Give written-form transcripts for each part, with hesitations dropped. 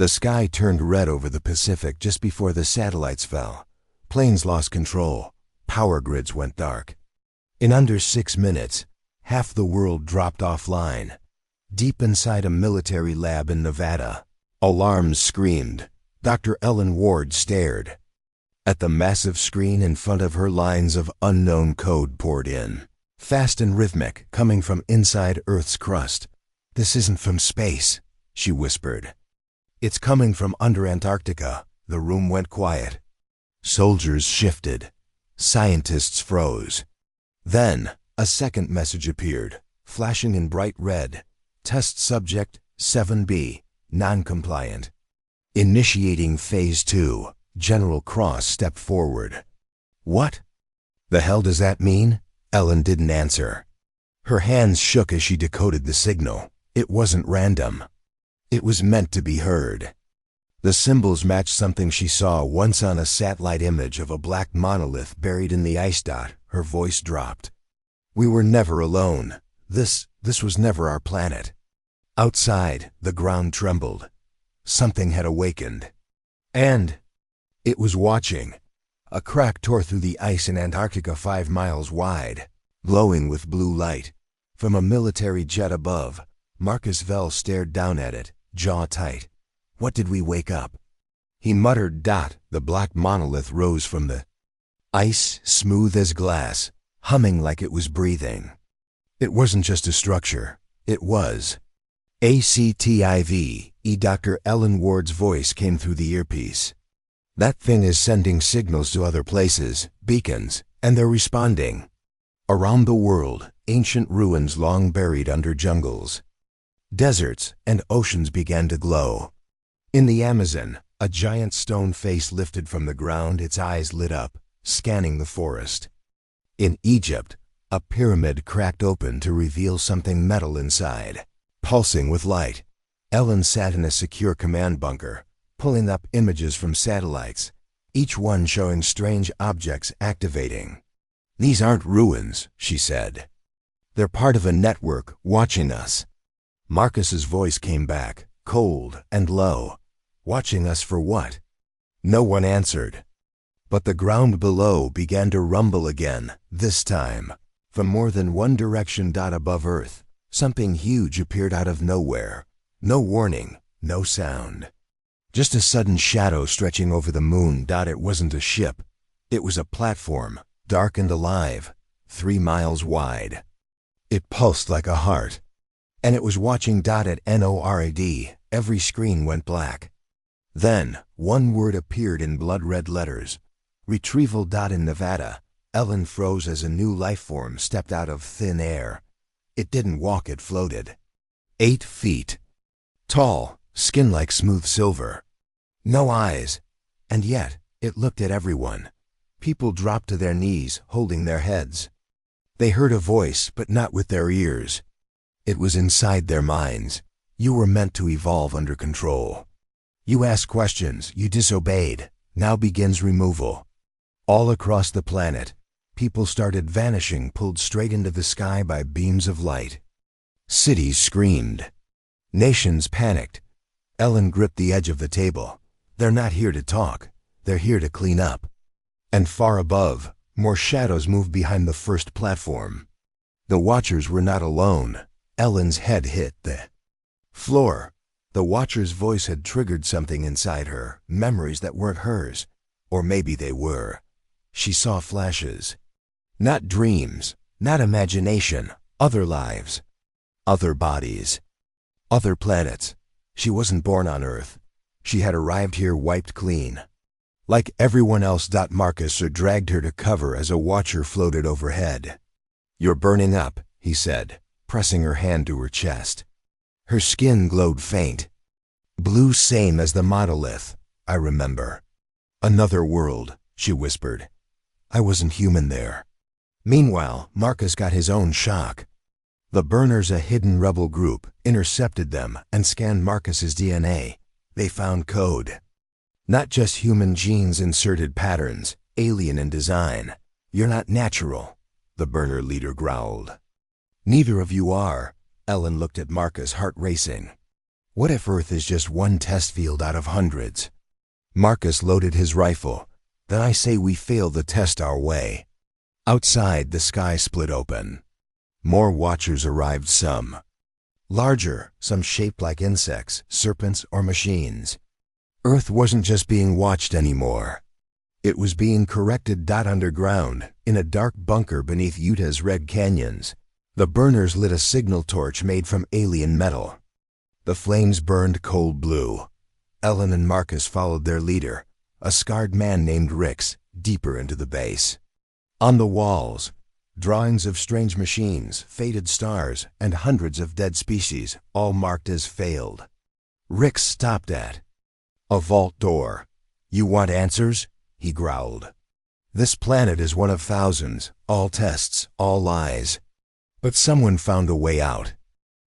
The sky turned red over the Pacific just before the satellites fell. Planes lost control. Power grids went dark. In under 6 minutes, half the world dropped offline. Deep inside a military lab in Nevada, alarms screamed. Dr. Ellen Ward stared. At the massive screen in front of her, lines of unknown code poured in, fast and rhythmic, coming from inside Earth's crust. "This isn't from space," she whispered. "It's coming from under Antarctica." The room went quiet. Soldiers shifted. Scientists froze. Then, a second message appeared, flashing in bright red. "Test subject 7B, non-compliant. Initiating Phase 2. General Cross stepped forward." "What the hell does that mean?" Ellen didn't answer. Her hands shook as she decoded the signal. It wasn't random. It was meant to be heard. The symbols matched something she saw once on a satellite image of a black monolith buried in the ice dot. Her voice dropped. "We were never alone. This was never our planet." Outside, the ground trembled. Something had awakened. And it was watching. A crack tore through the ice in Antarctica 5 miles wide, glowing with blue light. From a military jet above, Marcus Vell stared down at it, jaw tight. "What did we wake up?" He muttered. The black monolith rose from the ice, smooth as glass, humming like it was breathing. It wasn't just a structure. It was ACTIVE. Dr. Ellen Ward's voice came through the earpiece. "That thing is sending signals to other places, beacons, and they're responding. Around the world, ancient ruins long buried under jungles. Deserts and oceans began to glow. In the Amazon, a giant stone face lifted from the ground, its eyes lit up, scanning the forest. In Egypt, a pyramid cracked open to reveal something metal inside, pulsing with light. Ellen sat in a secure command bunker, pulling up images from satellites, each one showing strange objects activating. "These aren't ruins," she said. "They're part of a network watching us." Marcus's voice came back, cold and low. "Watching us for what?" No one answered. But the ground below began to rumble again, this time. From more than one direction above Earth, something huge appeared out of nowhere. No warning, no sound. Just a sudden shadow stretching over the moon. It wasn't a ship. It was a platform, dark and alive, 3 miles wide. It pulsed like a heart. And it was watching. At NORAD, every screen went black. Then, one word appeared in blood-red letters. Retrieval. In Nevada, Ellen froze as a new life form stepped out of thin air. It didn't walk, it floated. 8 feet. Tall, skin like smooth silver. No eyes. And yet, it looked at everyone. People dropped to their knees, holding their heads. They heard a voice, but not with their ears. It was inside their minds. "You were meant to evolve under control. You asked questions, you disobeyed. Now begins removal." All across the planet, people started vanishing, pulled straight into the sky by beams of light. Cities screamed. Nations panicked. Ellen gripped the edge of the table. "They're not here to talk. They're here to clean up." And far above, more shadows moved behind the first platform. The watchers were not alone. Ellen's head hit the floor. The watcher's voice had triggered something inside her, memories that weren't hers. Or maybe they were. She saw flashes. Not dreams, not imagination, other lives, other bodies, other planets. She wasn't born on Earth. She had arrived here wiped clean. Like everyone else. Marcus dragged her to cover as a watcher floated overhead. "You're burning up," he said, pressing her hand to her chest. Her skin glowed faint. "Blue, same as the monolith, I remember." "Another world," she whispered. "I wasn't human there." Meanwhile, Marcus got his own shock. The Burners, a hidden rebel group, intercepted them and scanned Marcus's DNA. They found code. Not just human genes, inserted patterns, alien in design. "You're not natural," the Burner leader growled. "Neither of you are." Ellen looked at Marcus, heart racing. What if Earth is just one test field out of hundreds? Marcus loaded his rifle. Then I say we fail the test our way. Outside, the sky split open. More watchers arrived, some larger, some shaped like insects, serpents, or machines. Earth wasn't just being watched anymore. It was being corrected. Underground, in a dark bunker beneath Utah's red canyons, the burners lit a signal torch made from alien metal. The flames burned cold blue. Elen and Marcus followed their leader, a scarred man named Rix, deeper into the base. On the walls, drawings of strange machines, faded stars, and hundreds of dead species, all marked as failed. Rix stopped at a vault door. "You want answers?" he growled. "This planet is one of thousands, all tests, all lies. But someone found a way out."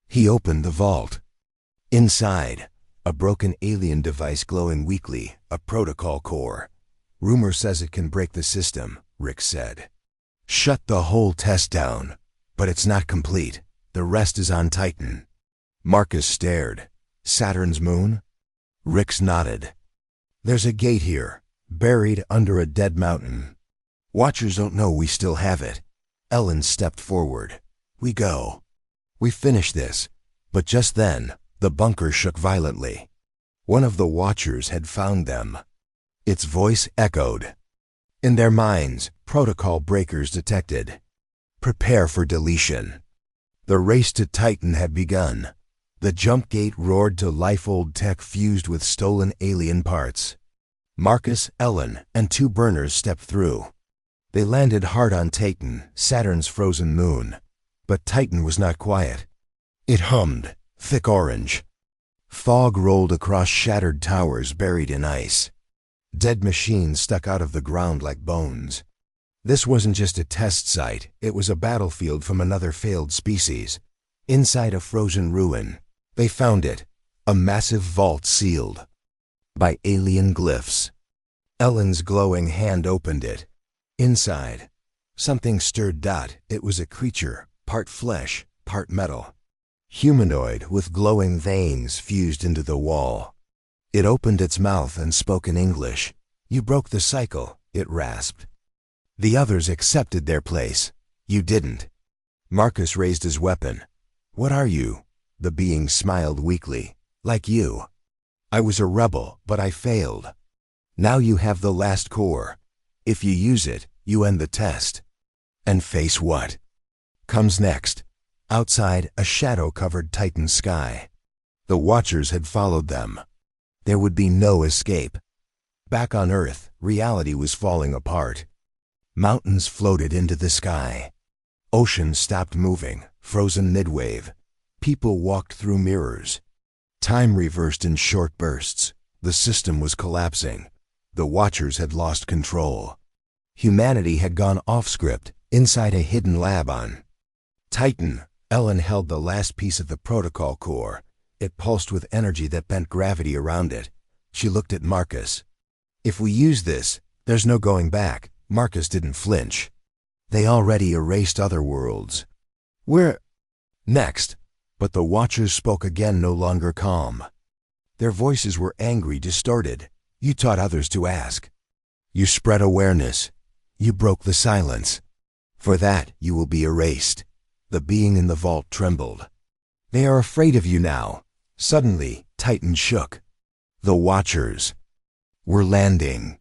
He opened the vault. Inside, a broken alien device glowing weakly, a protocol core. "Rumor says it can break the system," Rick said. "Shut the whole test down. But it's not complete. The rest is on Titan." Marcus stared. "Saturn's moon?" Rick nodded. "There's a gate here, buried under a dead mountain. Watchers don't know we still have it." Elen stepped forward. "We go. We finish this." But just then, the bunker shook violently. One of the watchers had found them. Its voice echoed. In their minds, protocol breakers detected. Prepare for deletion. The race to Titan had begun. The jump gate roared to life. Old tech fused with stolen alien parts. Marcus, Elen, and two burners stepped through. They landed hard on Titan, Saturn's frozen moon. But Titan was not quiet. It hummed, thick orange. Fog rolled across shattered towers buried in ice. Dead machines stuck out of the ground like bones. This wasn't just a test site, it was a battlefield from another failed species. Inside a frozen ruin, they found it, a massive vault sealed by alien glyphs. Elen's glowing hand opened it. Inside, something stirred. It was a creature, part flesh, part metal. Humanoid with glowing veins fused into the wall. It opened its mouth and spoke in English. "You broke the cycle," it rasped. "The others accepted their place. You didn't." Marcus raised his weapon. "What are you?" The being smiled weakly. "Like you. I was a rebel, but I failed. Now you have the last core. If you use it, you end the test." "And face what comes next?" Outside, a shadow-covered Titan sky. The Watchers had followed them. There would be no escape. Back on Earth, reality was falling apart. Mountains floated into the sky. Oceans stopped moving, frozen mid-wave. People walked through mirrors. Time reversed in short bursts. The system was collapsing. The Watchers had lost control. Humanity had gone off-script, inside a hidden lab on Titan. Elen held the last piece of the protocol core. It pulsed with energy that bent gravity around it. She looked at Marcus. "If we use this, there's no going back." Marcus didn't flinch. "They already erased other worlds. We're next." But the Watchers spoke again, no longer calm. Their voices were angry, distorted. "You taught others to ask. You spread awareness. You broke the silence. For that, you will be erased." The being in the vault trembled. "They are afraid of you now." Suddenly, Titan shook. The Watchers were landing.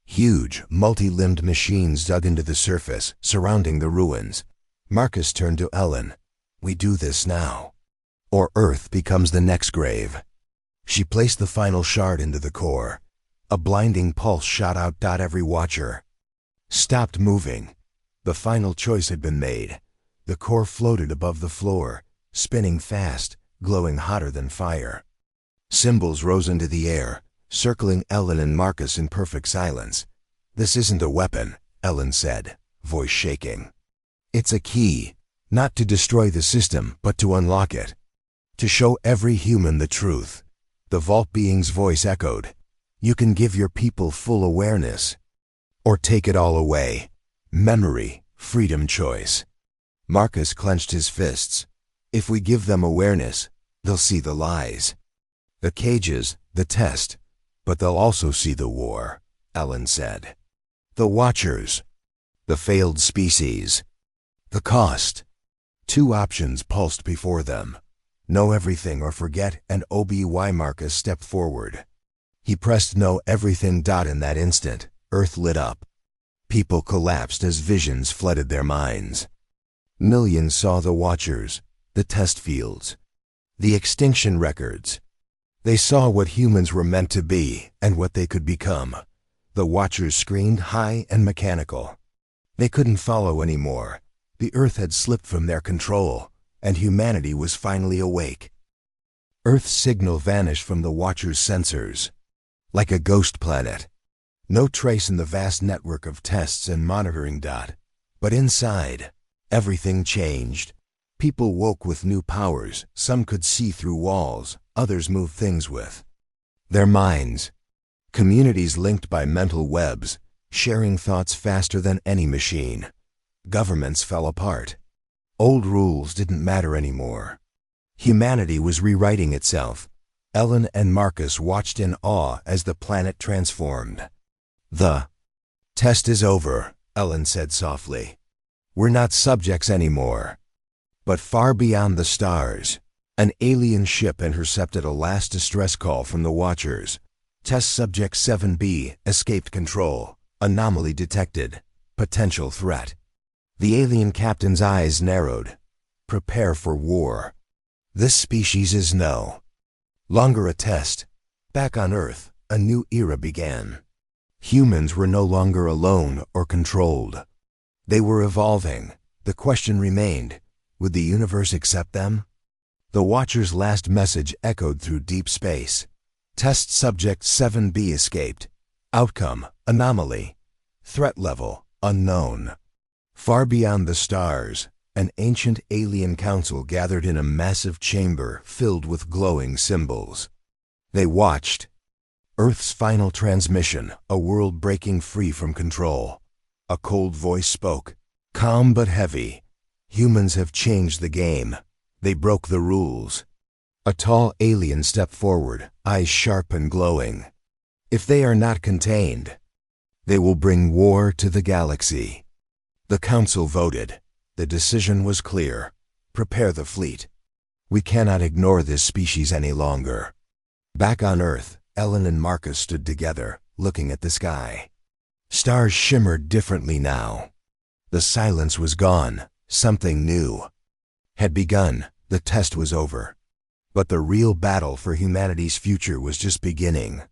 Huge, multi-limbed machines dug into the surface, surrounding the ruins. Marcus turned to Elen. "We do this now, or Earth becomes the next grave." She placed the final shard into the core. A blinding pulse shot out. Every Watcher stopped moving. The final choice had been made. The core floated above the floor, spinning fast, glowing hotter than fire. Symbols rose into the air, circling Elen and Marcus in perfect silence. "This isn't a weapon," Elen said, voice shaking. "It's a key, not to destroy the system, but to unlock it. To show every human the truth." The vault being's voice echoed. "You can give your people full awareness, or take it all away. Memory, freedom, choice." Marcus clenched his fists. "If we give them awareness, they'll see the lies. The cages, the test, but they'll also see the war, Elen said. The Watchers, the failed species, the cost. Two options pulsed before them. Know everything or forget, and Obi-Wan Marcus stepped forward. He pressed know everything. In that instant, Earth lit up. People collapsed as visions flooded their minds. Millions saw the Watchers, the test fields, the extinction records. They saw what humans were meant to be and what they could become. The Watchers screamed high and mechanical. They couldn't follow anymore. The Earth had slipped from their control, and humanity was finally awake. Earth's signal vanished from the Watchers' sensors, like a ghost planet. No trace in the vast network of tests and monitoring. But inside, everything changed. People woke with new powers. Some could see through walls, others move things with their minds. Communities linked by mental webs, sharing thoughts faster than any machine. Governments fell apart. Old rules didn't matter anymore. Humanity was rewriting itself. Elen and Marcus watched in awe as the planet transformed. The test is over, Elen said softly. We're not subjects anymore. But far beyond the stars, an alien ship intercepted a last distress call from the Watchers. Test Subject 7B escaped control. Anomaly detected. Potential threat. The alien captain's eyes narrowed. Prepare for war. This species is no longer a test. Back on Earth, a new era began. Humans were no longer alone or controlled. They were evolving. The question remained, would the universe accept them? The Watcher's last message echoed through deep space. Test Subject 7B escaped. Outcome, anomaly. Threat level, unknown. Far beyond the stars, an ancient alien council gathered in a massive chamber filled with glowing symbols. They watched Earth's final transmission, a world breaking free from control. A cold voice spoke, calm but heavy. Humans have changed the game. They broke the rules. A tall alien stepped forward, eyes sharp and glowing. If they are not contained, they will bring war to the galaxy. The council voted. The decision was clear. Prepare the fleet. We cannot ignore this species any longer. Back on Earth, Elen and Marcus stood together, looking at the sky. Stars shimmered differently now. The silence was gone. Something new had begun. The test was over. But the real battle for humanity's future was just beginning.